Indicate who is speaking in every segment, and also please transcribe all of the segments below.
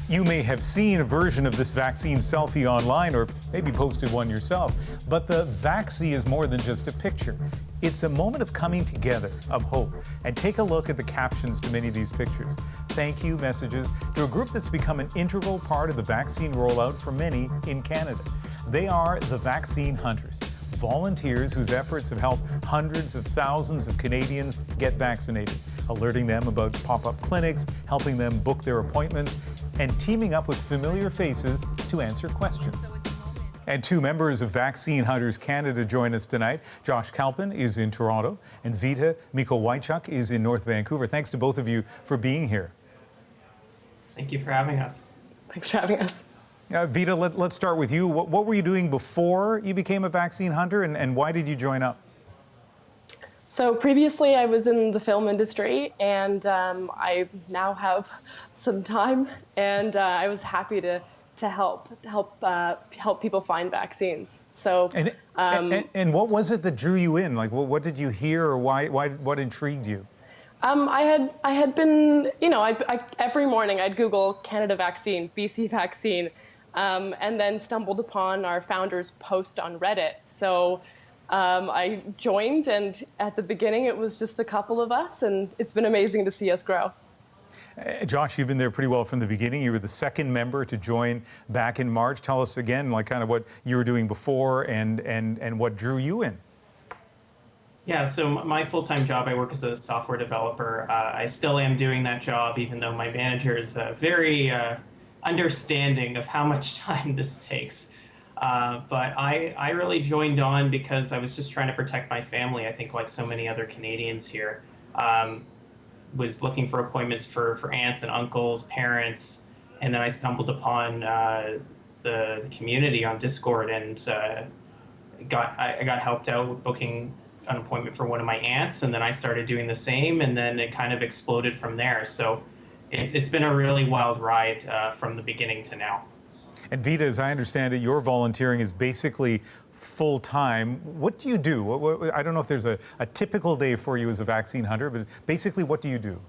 Speaker 1: You may have seen a version of this vaccine selfie online or maybe posted one yourself, but the vaccine is more than just a picture. It's a moment of coming together, of hope. And take a look at the captions to many of these pictures. Thank you messages to a group that's become an integral part of the vaccine rollout for many in Canada. They are the vaccine hunters, volunteers whose efforts have helped hundreds of thousands of Canadians get vaccinated, alerting them about pop-up clinics, helping them book their appointments, and teaming up with familiar faces to answer questions. And two members of Vaccine Hunters Canada join us tonight. Josh Kalpin is in Toronto, and Vita Mikołajczuk is in North Vancouver. Thanks to both of you for being here.
Speaker 2: Thank you for having us.
Speaker 3: Thanks for having us.
Speaker 1: Vita, let's start with you. What were you doing before you became a vaccine hunter, and why did you join up?
Speaker 3: So previously I was in the film industry, and I now have some time, and I was happy to help people find vaccines. So
Speaker 1: and what was it that drew you in? Like, what did you hear, or what intrigued you?
Speaker 3: I had been, every morning I'd Google Canada vaccine, BC vaccine, and then stumbled upon our founder's post on Reddit. So I joined, and at the beginning it was just a couple of us, and it's been amazing to see us grow.
Speaker 1: Josh, you've been there pretty well from the beginning. You were the second member to join back in March. Tell us again, kind of what you were doing before and what drew you in.
Speaker 2: Yeah, so my full-time job, I work as a software developer. I still am doing that job, even though my manager is very understanding of how much time this takes. But I really joined on because I was just trying to protect my family. I think like so many other Canadians here, was looking for appointments for aunts and uncles, parents, and then I stumbled upon the community on Discord, and I got helped out with booking an appointment for one of my aunts, and then I started doing the same, and then it kind of exploded from there. So it's been a really wild ride from the beginning to now.
Speaker 1: And Vita, as I understand it, your volunteering is basically full-time. What do you do? I don't know if there's a typical day for you as a vaccine hunter, but basically what do you do?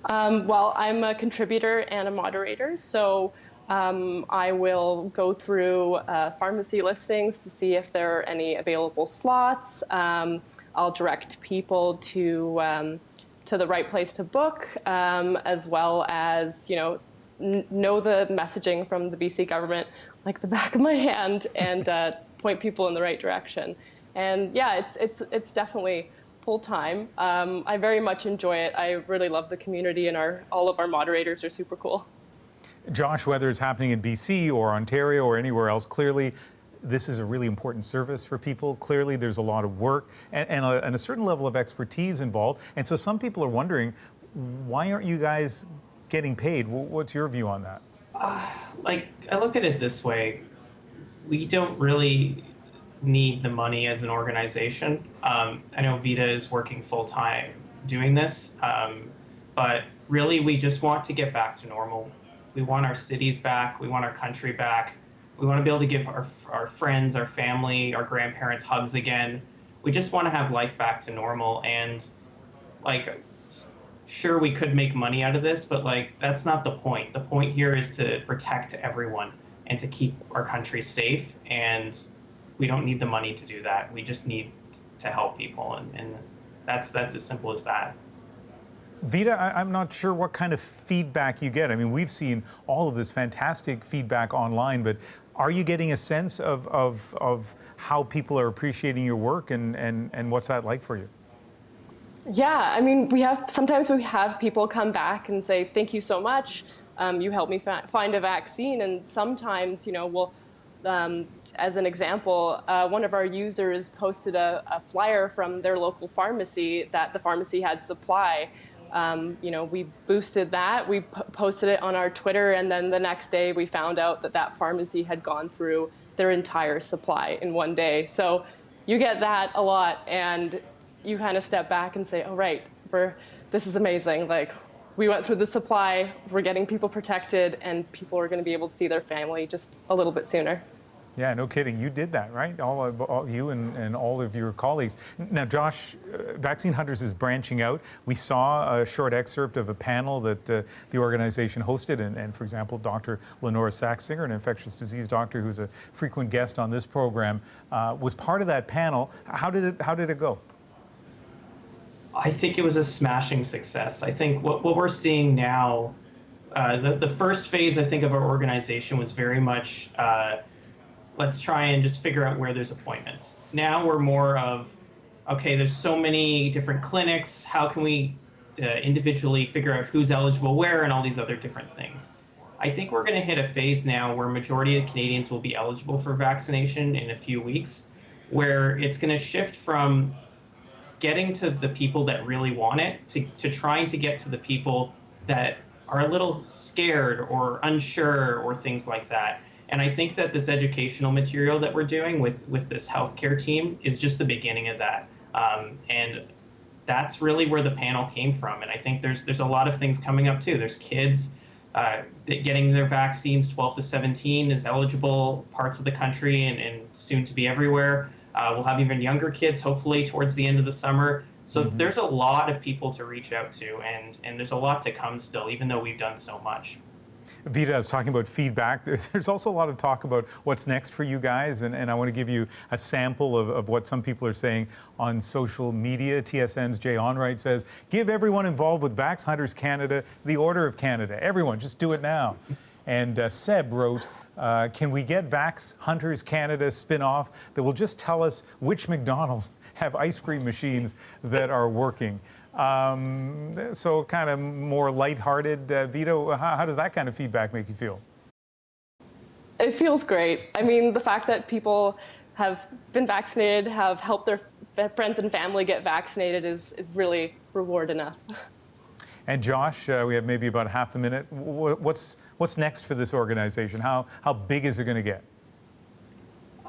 Speaker 3: Well, I'm a contributor and a moderator, so I will go through pharmacy listings to see if there are any available slots. I'll direct people to the right place to book, as well as, know the messaging from the BC government like the back of my hand, and point people in the right direction. And yeah, it's definitely full time. I very much enjoy it. I really love the community, and all of our moderators are super cool.
Speaker 1: Josh, whether it's happening in BC or Ontario or anywhere else, clearly this is a really important service for people. Clearly there's a lot of work and a certain level of expertise involved. And so some people are wondering, why aren't you guys getting paid? What's your view on that?
Speaker 2: I look at it this way. We don't really need the money as an organization. I know Vita is working full time doing this, but really we just want to get back to normal. We want our cities back. We want our country back. We want to be able to give our friends, our family, our grandparents hugs again. We just want to have life back to normal. And sure, we could make money out of this, but that's not the point. The point here is to protect everyone and to keep our country safe. And we don't need the money to do that. We just need to help people. And that's as simple as that.
Speaker 1: Vita, I'm not sure what kind of feedback you get. I mean, we've seen all of this fantastic feedback online, but are you getting a sense of how people are appreciating your work, and what's that like for you?
Speaker 3: Yeah, I mean, sometimes we have people come back and say, thank you so much. You helped me find a vaccine. And sometimes, we'll, as an example, one of our users posted a flyer from their local pharmacy that the pharmacy had supply. We boosted that, we posted it on our Twitter, and then the next day we found out that pharmacy had gone through their entire supply in one day. So you get that a lot, and you kind of step back and say, oh, right, this is amazing. We went through the supply, we're getting people protected, and people are going to be able to see their family just a little bit sooner.
Speaker 1: Yeah, no kidding. You did that, right? All you and all of your colleagues. Now, Josh, Vaccine Hunters is branching out. We saw a short excerpt of a panel that the organization hosted, and for example, Dr. Lenora Saxinger, an infectious disease doctor who's a frequent guest on this program, was part of that panel. How did it go?
Speaker 2: I think it was a smashing success. I think what we're seeing now, the first phase, I think, of our organization was very much let's try and just figure out where there's appointments. Now we're more of, okay, there's so many different clinics. How can we individually figure out who's eligible where and all these other different things? I think we're going to hit a phase now where majority of Canadians will be eligible for vaccination in a few weeks, where it's going to shift from getting to the people that really want it to trying to get to the people that are a little scared or unsure or things like that. And I think that this educational material that we're doing with this healthcare team is just the beginning of that. And that's really where the panel came from. And I think there's a lot of things coming up too. There's kids getting their vaccines. 12 to 17 is eligible parts of the country and soon to be everywhere. We'll have even younger kids, hopefully, towards the end of the summer. So there's a lot of people to reach out to, and there's a lot to come still, even though we've done so much.
Speaker 1: Vita is talking about feedback. There's also a lot of talk about what's next for you guys, and I want to give you a sample of what some people are saying on social media. TSN's Jay Onright says, give everyone involved with Vax Hunters Canada the Order of Canada. Everyone, just do it now. And Seb wrote, can we get Vax Hunters Canada spin-off that will just tell us which McDonald's have ice cream machines that are working? So kind of more lighthearted. Vito, how does that kind of feedback make you feel?
Speaker 3: It feels great. I mean, the fact that people have been vaccinated, have helped their friends and family get vaccinated is really reward enough.
Speaker 1: And Josh, we have maybe about half a minute. What's next for this organization? How big is it going to get?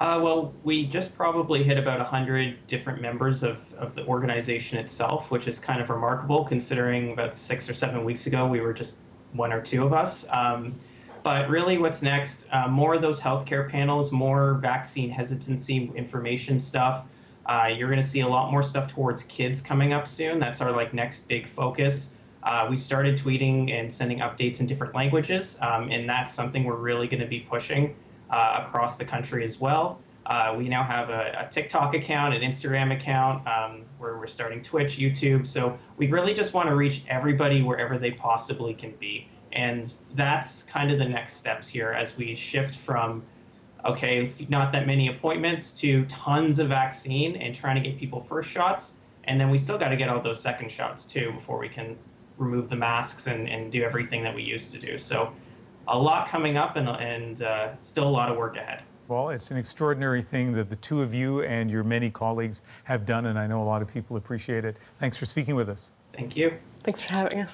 Speaker 2: Well, we just probably hit about 100 different members of the organization itself, which is kind of remarkable considering about 6 or 7 weeks ago we were just 1 or 2 of us. But really what's next, more of those healthcare panels, more vaccine hesitancy information stuff. You're going to see a lot more stuff towards kids coming up soon. That's our next big focus. We started tweeting and sending updates in different languages, and that's something we're really going to be pushing across the country as well. We now have a TikTok account, an Instagram account, where we're starting Twitch, YouTube. So we really just want to reach everybody wherever they possibly can be. And that's kind of the next steps here as we shift from, okay, not that many appointments to tons of vaccine and trying to get people first shots. And then we still got to get all those second shots too before we can remove the masks and do everything that we used to do. So a lot coming up and still a lot of work ahead.
Speaker 1: Well, it's an extraordinary thing that the two of you and your many colleagues have done, and I know a lot of people appreciate it. Thanks for speaking with us.
Speaker 2: Thank you.
Speaker 3: Thanks for having us.